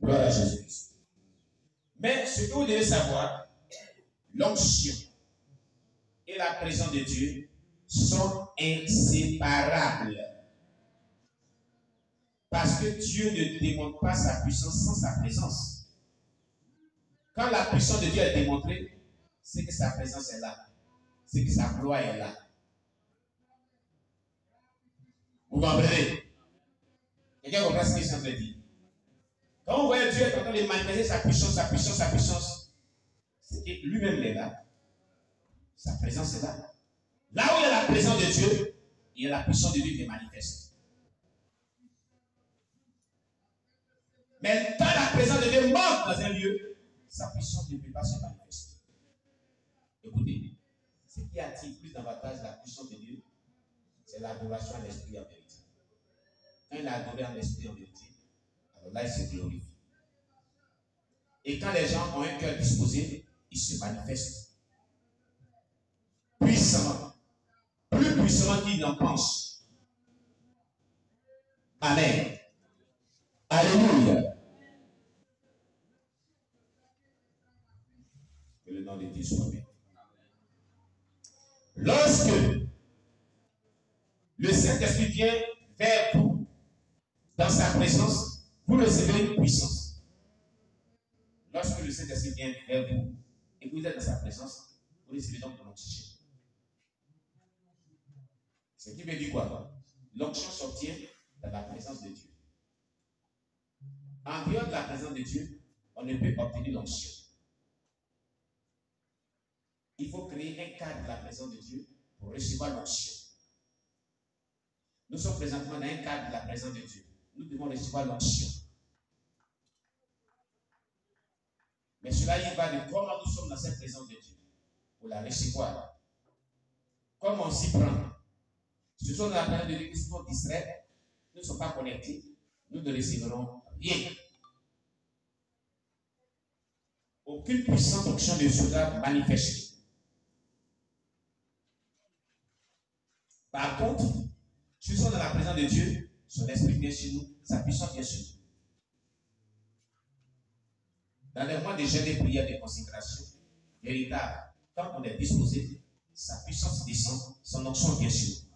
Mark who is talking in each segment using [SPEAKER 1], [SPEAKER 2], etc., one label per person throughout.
[SPEAKER 1] Gloire à Jésus-Christ. Mais ce que vous devez savoir, l'onction et la présence de Dieu sont inséparables. Parce que Dieu ne démontre pas sa puissance sans sa présence. Quand la puissance de Dieu est démontrée, c'est que sa présence est là. C'est que sa gloire est là. Vous comprenez? Quelqu'un comprend ce que je suis en train de dire? Quand on voit Dieu est en train de manifester sa puissance, c'est que lui-même est là. Sa présence est là. Là où il y a la présence de Dieu, il y a la puissance de Dieu qui est manifeste. Mais quand la présence de Dieu manque dans un lieu, sa puissance ne peut pas se manifester. Écoutez, ce qui attire plus davantage la puissance de Dieu, c'est l'adoration à l'esprit en vérité. Quand il a adoré en esprit en vérité, alors là il se glorifie. Et quand les gens ont un cœur disposé, ils se manifestent puissamment, plus puissamment qu'ils n'en pensent. Amen. Alléluia. Que le nom de Dieu soit bien. Lorsque le Saint-Esprit vient vers vous, dans sa présence, vous recevez une puissance. Lorsque le Saint-Esprit vient vers vous et que vous êtes dans sa présence, vous recevez donc de l'onction. Ce qui veut dire quoi? L'onction s'obtient dans la présence de Dieu. En dehors de la présence de Dieu, on ne peut obtenir l'onction. Il faut créer un cadre de la présence de Dieu pour recevoir l'onction. Nous sommes présentement dans un cadre de la présence de Dieu. Nous devons recevoir l'onction. Mais cela y va de comment nous sommes dans cette présence de Dieu. Pour la recevoir. Comment on s'y prend. Si nous sommes dans la présence de Dieu, qui sont distraits, nous ne sommes pas connectés, nous ne recevrons rien. Aucune puissante onction ne sera manifestée. Par contre, si nous sommes dans la présence de Dieu, son esprit vient sur nous, sa puissance vient sur nous. Dans les mois de jeûne et prière de consécration, véritable, quand on est disposé, sa puissance descend, son onction vient sur nous.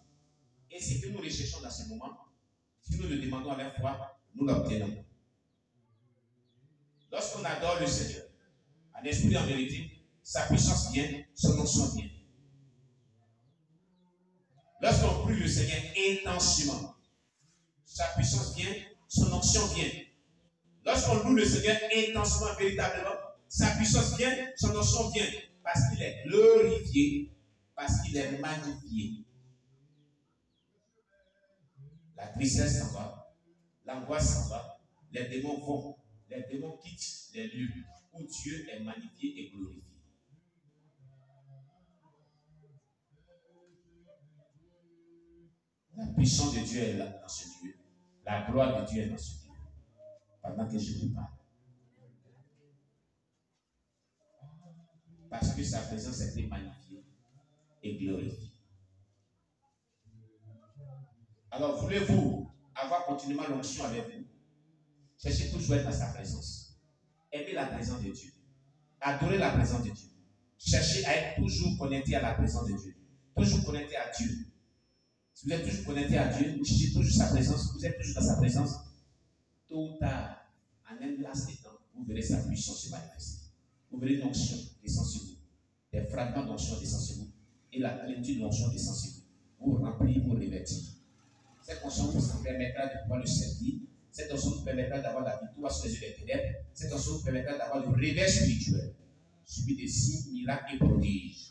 [SPEAKER 1] Et ce que nous recherchons dans ce moment, si nous le demandons avec foi, nous l'obtenons. Lorsqu'on adore le Seigneur, en esprit et en vérité, sa puissance vient, son onction vient. Lorsqu'on prie le Seigneur intensément, sa puissance vient, son onction vient. Lorsqu'on loue le Seigneur intensément, véritablement, sa puissance vient, son onction vient. Parce qu'il est glorifié, parce qu'il est magnifié. La tristesse s'en va, l'angoisse s'en va, les démons vont, les démons quittent les lieux où Dieu est magnifié et glorifié. La puissance de Dieu est là dans ce lieu. La gloire de Dieu est dans ce lieu. Pendant que je vous parle. Parce que sa présence a été magnifiée et glorifiée. Alors, voulez-vous avoir continuellement l'onction avec vous? Cherchez toujours à être dans sa présence. Aimez la présence de Dieu. Adorez la présence de Dieu. Cherchez à être toujours connecté à la présence de Dieu. Toujours connecté à Dieu. Si vous êtes toujours connecté à Dieu, vous cherchez toujours sa présence, vous êtes toujours dans sa présence, tôt ou tard, en un laps de temps, vous verrez sa puissance se manifester. Vous verrez une onction descendre sur vous. Des fragments d'onction descendent sur vous. Et la plénitude de l'onction descend sur vous. Vous remplir, vous revêtir. Cette onction vous permettra de pouvoir le servir. Cette onction vous permettra d'avoir la victoire sur les yeux des ténèbres. Cette onction vous permettra d'avoir le réveil spirituel, suivi des signes, miracles et prodiges.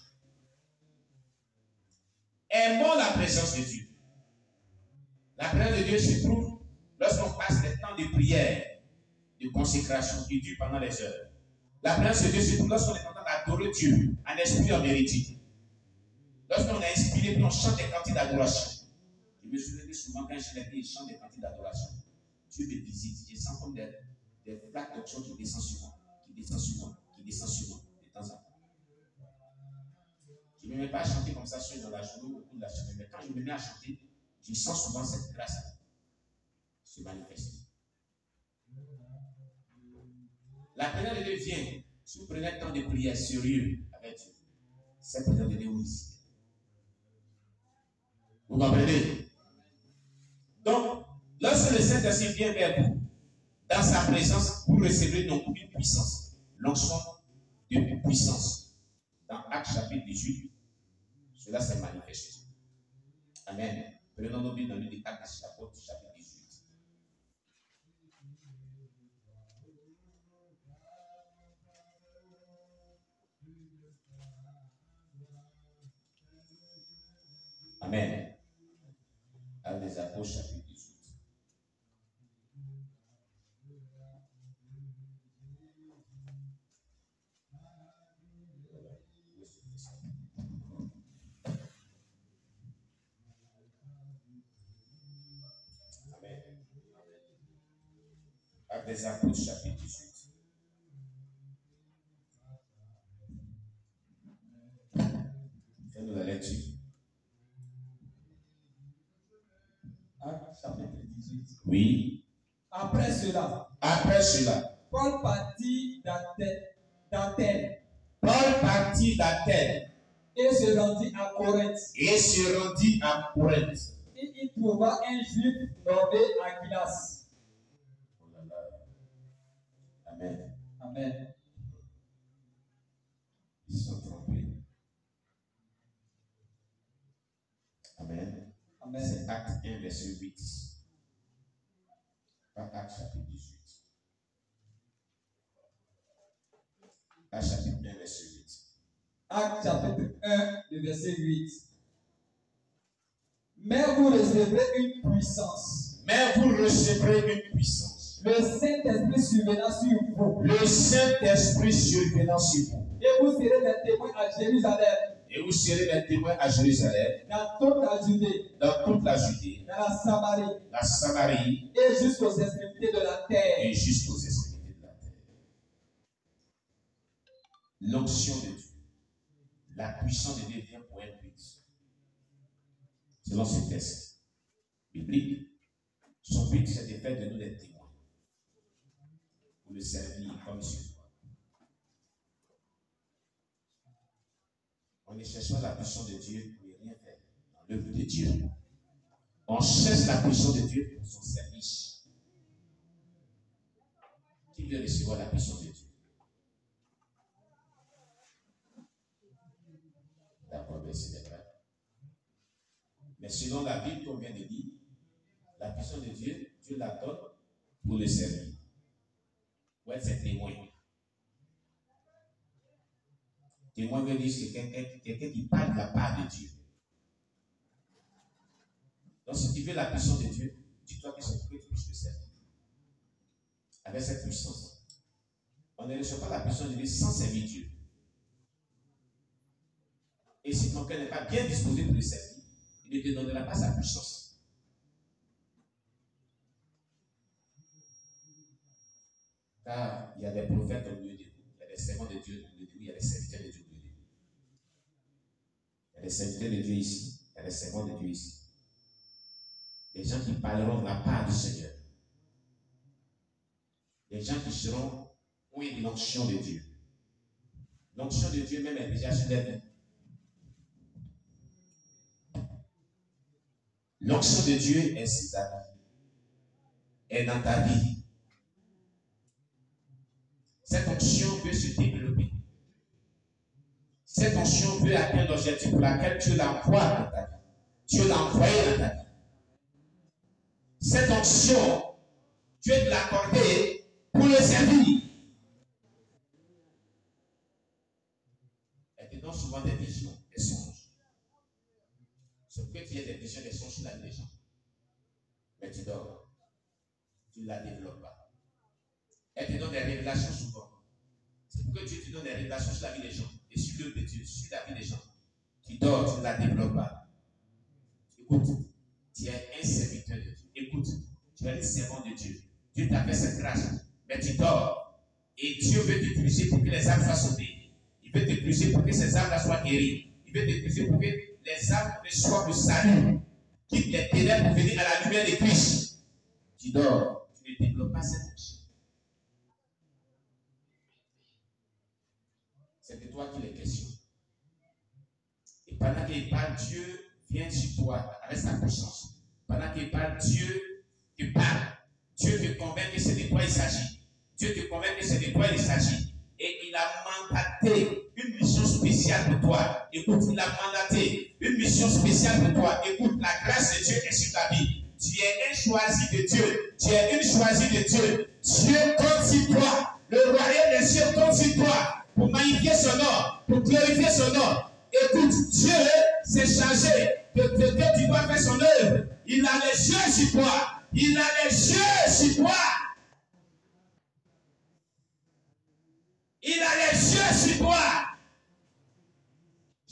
[SPEAKER 1] Aimons la présence de Dieu. La présence de Dieu se trouve lorsqu'on passe les temps de prière, de consécration qui dure pendant les heures. La présence de Dieu se trouve lorsqu'on est en train d'adorer Dieu, en esprit et en vérité. Lorsqu'on est inspiré, puis on chante des cantiques d'adoration. Je me souviens que souvent, quand je l'ai dit, je chante des cantiques d'adoration. Dieu me visite. Je sens comme des flaques d'onction qui descendent sur moi, qui descendent sur moi, qui descendent sur moi, de temps en temps. Je ne me mets pas à chanter comme ça dans la journée ou au cours de la semaine, mais quand je me mets à chanter, je sens souvent cette grâce se manifester. La présence de Dieu vient si vous prenez le temps de prière sérieux avec Dieu. Cette présence de Dieu vous visite. Vous comprenez? Donc, lorsque le Saint-Esprit vient vers vous, dans sa présence, vous recevez donc une puissance, l'onction de puissance. Dans Actes chapitre 18, cela s'est manifesté. Amen. Prenons nos Bibles dans le livre d'Actes chapitre 18. Amen. Actes des Apôtres chapitre 18. Actes des Apôtres, chapitre 18. Fais-nous la lecture.
[SPEAKER 2] Actes, chapitre 18.
[SPEAKER 1] Oui.
[SPEAKER 2] Après cela,
[SPEAKER 1] Paul
[SPEAKER 2] partit d'Athènes. Et se rendit à Corinthe. Et il trouva un juif nommé Aquilas.
[SPEAKER 1] Oh là là. Amen.
[SPEAKER 2] Amen.
[SPEAKER 1] Ils sont trompés. Amen.
[SPEAKER 2] Amen.
[SPEAKER 1] C'est Acte 1, verset 8. Pas Acte chapitre 18. Acte chapitre 1, verset 8.
[SPEAKER 2] Acte chapitre 1, le verset 8. Mais vous recevrez une puissance. Le Saint-Esprit survenant sur vous. Et vous serez des témoins à Jérusalem. Dans toute la Judée. Dans la Samarie. Et jusqu'aux extrémités de la terre.
[SPEAKER 1] L'onction de Dieu. La puissance de Dieu vient pour un but. Selon ce texte biblique, son but c'est de faire de nous des témoins pour le servir comme sur toi. On ne cherche pas la puissance de Dieu pour ne rien faire dans l'œuvre de Dieu. On cherche la puissance de Dieu pour son service. Qui veut recevoir la puissance de Dieu? D'accord, merci d'être là. Mais selon la Bible qu'on vient de dire, la puissance de Dieu, Dieu la donne pour le servir. Pour être ses témoins. Témoin veut dire que quelqu'un qui parle de la part de Dieu. Donc si tu veux la puissance de Dieu, dis-toi que c'est pour que tu puisses le servir. Avec cette puissance. On ne reçoit pas la puissance de Dieu sans servir Dieu. Et si ton cœur n'est pas bien disposé pour le servir, il ne te donnera pas sa puissance. Car il y a des prophètes au milieu de vous, il y a des servants de Dieu au milieu de vous, il y a des serviteurs de Dieu au milieu de vous. Il y a des serviteurs de Dieu ici, il y a des servants de Dieu ici. Des gens qui parleront de la part du Seigneur. Des gens qui seront oui de l'onction de Dieu. L'onction de Dieu même est déjà sur la vie. L'onction de Dieu est sur ta vie. Est dans ta vie. Cette onction veut se développer. Cette onction veut atteindre l'objectif pour lequel Dieu l'envoie dans ta vie. Dieu l'a envoyé dans ta vie. Cette onction, Dieu te l'a accordée pour le servir. Elle te donne souvent des visions, des songes. C'est pour que tu aies des visions, des songes sur la vie des gens. Mais tu dors. Tu ne la développes pas. Elle te donne des révélations souvent. C'est pour que Dieu te donne des révélations sur la vie des gens. Et sur l'œuvre de Dieu, sur la vie des gens. Tu dors, tu ne la développes pas. Écoute, tu es un serviteur de Dieu. Écoute, tu es un servant de Dieu. Dieu t'a fait cette grâce. Mais tu dors. Et Dieu veut t'utiliser pour que les âmes soient sauvées. Il veut t'utiliser pour que ces âmes-là soient guéries. Il veut t'utiliser pour que les âmes reçoivent le salut. Quitte les ténèbres pour venir à la lumière de Christ. Tu dors. Tu ne développes pas cette onction. C'est de toi qu'il est question. Et pendant qu'il parle, Dieu vient sur toi avec sa puissance. Pendant qu'il parle, Dieu te parle. Dieu te convainc que c'est de toi il s'agit. Dieu te convainc que c'est de toi il s'agit. Et il a mandaté une mission spéciale pour toi. Écoute, il a mandaté une mission spéciale pour toi. Écoute, la grâce de Dieu est sur ta vie. Tu es un choisi de Dieu. Tu es une choisie de Dieu. Dieu compte sur toi. Le royaume des cieux compte sur toi pour magnifier son nom, pour glorifier son nom. Écoute, Dieu s'est chargé que tu dois faire son œuvre. Il a les yeux sur toi. Il a les yeux sur toi. Il a les yeux sur toi.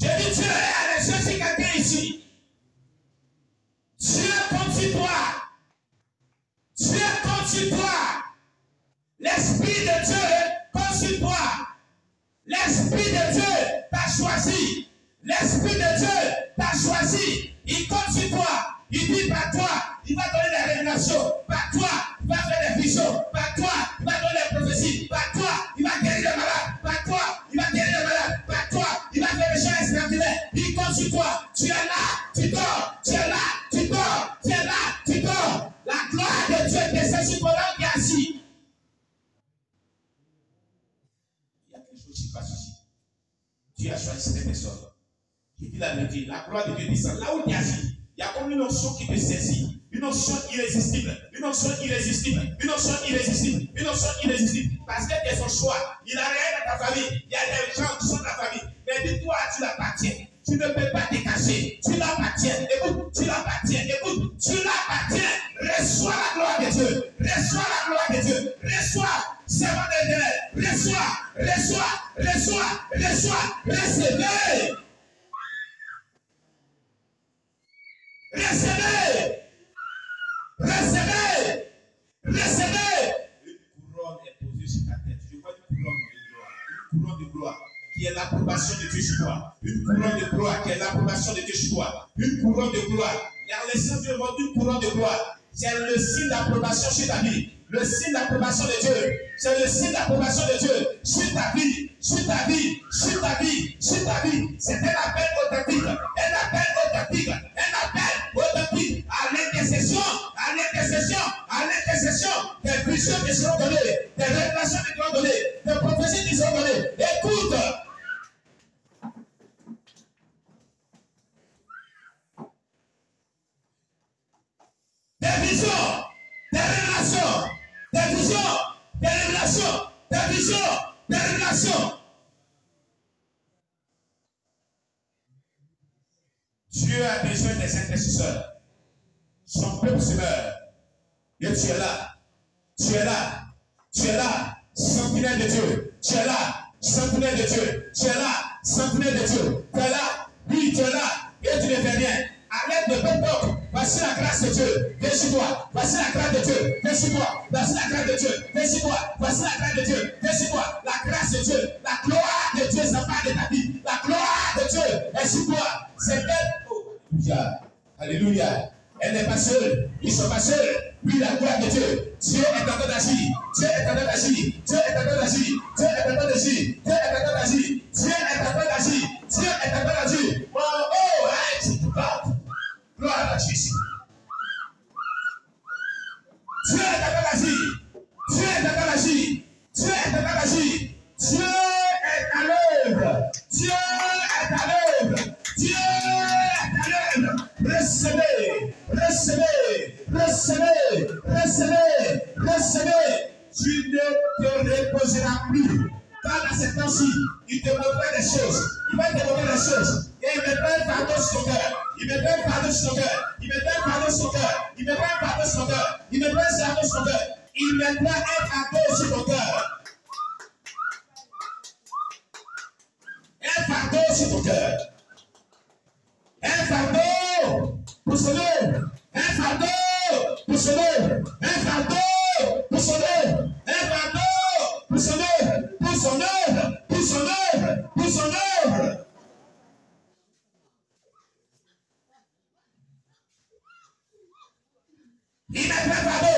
[SPEAKER 1] Je dis Dieu a les yeux sur quelqu'un ici. Dieu compte sur toi. Dieu compte sur toi. L'Esprit de Dieu compte sur toi. L'Esprit de Dieu t'a choisi. L'Esprit de Dieu t'a choisi. Il compte sur toi. Il dit par toi, il va donner des révélations. Par toi, il va faire des visions. Par toi, il va donner des prophéties. Par toi, il va guérir les malades. Par toi, il va guérir les malades. Par toi, il va faire des choses extraordinaires. Il compte sur toi. Tu es là, tu dors. Tu es là, tu dors. Tu es là, tu dors. La gloire de Dieu descend sur ton âme qui est assis. Il y a quelque chose qui se passe ici. Dieu a choisi cette personne. Il dit la vérité. La gloire de Dieu descend là où tu es assis. Il y a comme une onction qui te saisit, une onction irrésistible, une onction irrésistible, une onction irrésistible, une onction irrésistible. Parce que c'est son choix. Il n'a rien dans ta famille. Il y a des gens qui sont dans ta famille. Mais dis-toi, tu l'appartiens. Tu ne peux pas te cacher. Tu l'appartiens. Écoute, tu l'appartiens. Écoute, tu l'appartiens. Reçois la gloire de Dieu. Reçois la gloire de Dieu. Reçois. Servant de Dieu. Reçois. Recevez. Recevez. Une couronne est posée sur ta tête. Je vois une couronne de gloire. Une couronne de gloire qui est l'approbation de Dieu sur toi. Une couronne de gloire qui est l'approbation de Dieu sur toi. Une couronne de gloire. Et en laissant Dieu voir une couronne de gloire, c'est le signe d'approbation sur ta vie. Le signe d'approbation de Dieu. C'est le signe d'approbation de Dieu sur ta vie. Sur ta vie. C'est un appel authentique. À l'intercession. Des visions qui seront données. Des révélations qui seront données. Des prophéties qui seront données. Écoute. Des visions. Des révélations. Dieu a besoin des intercesseurs. Son peuple se meurt. Et tu es là. Sentinelle de Dieu. Tu es là. Sentinelle de Dieu. Tu es là. Oui, tu es là. Et tu ne fais rien. À l'aide de peuple, voici la grâce de Dieu. Viens sur toi. Voici la grâce de Dieu. Viens sur toi. Voici la grâce de Dieu. Viens sur toi. Voici la grâce de Dieu. Viens sur toi. La grâce de Dieu. La gloire de Dieu s'empare de ta vie. La gloire de Dieu est sur toi. C'est elle. Alléluia. Alléluia. Elle n'est pas seule. Ils ne sont pas seuls. Oui, la gloire de Dieu. Dieu est en train d'agir. Oh, gloire à Jésus. Dieu est en train d'agir. Dieu est à l'œuvre. Recevez. Tu ne te reposeras plus. Quand dans ces temps-ci, il te montrera des choses. Il va te montrer des choses. Et il mettra un fardeau sur ton cœur. Il mettra un fardeau sur ton cœur. Il mettra un fardeau sur ton cœur. Il mettra un fardeau sur ton cœur. Il mettra un fardeau sur ton cœur. Il mettra un fardeau sur ton cœur. Un fardeau sur ton cœur. Un fardeau pour son œuvre. Un fardeau pour son œuvre. Un fardeau pour son œuvre. Un fardeau pour son œuvre. Pour son œuvre. Pour son œuvre. Pour son œuvre. Il mettra un fardeau.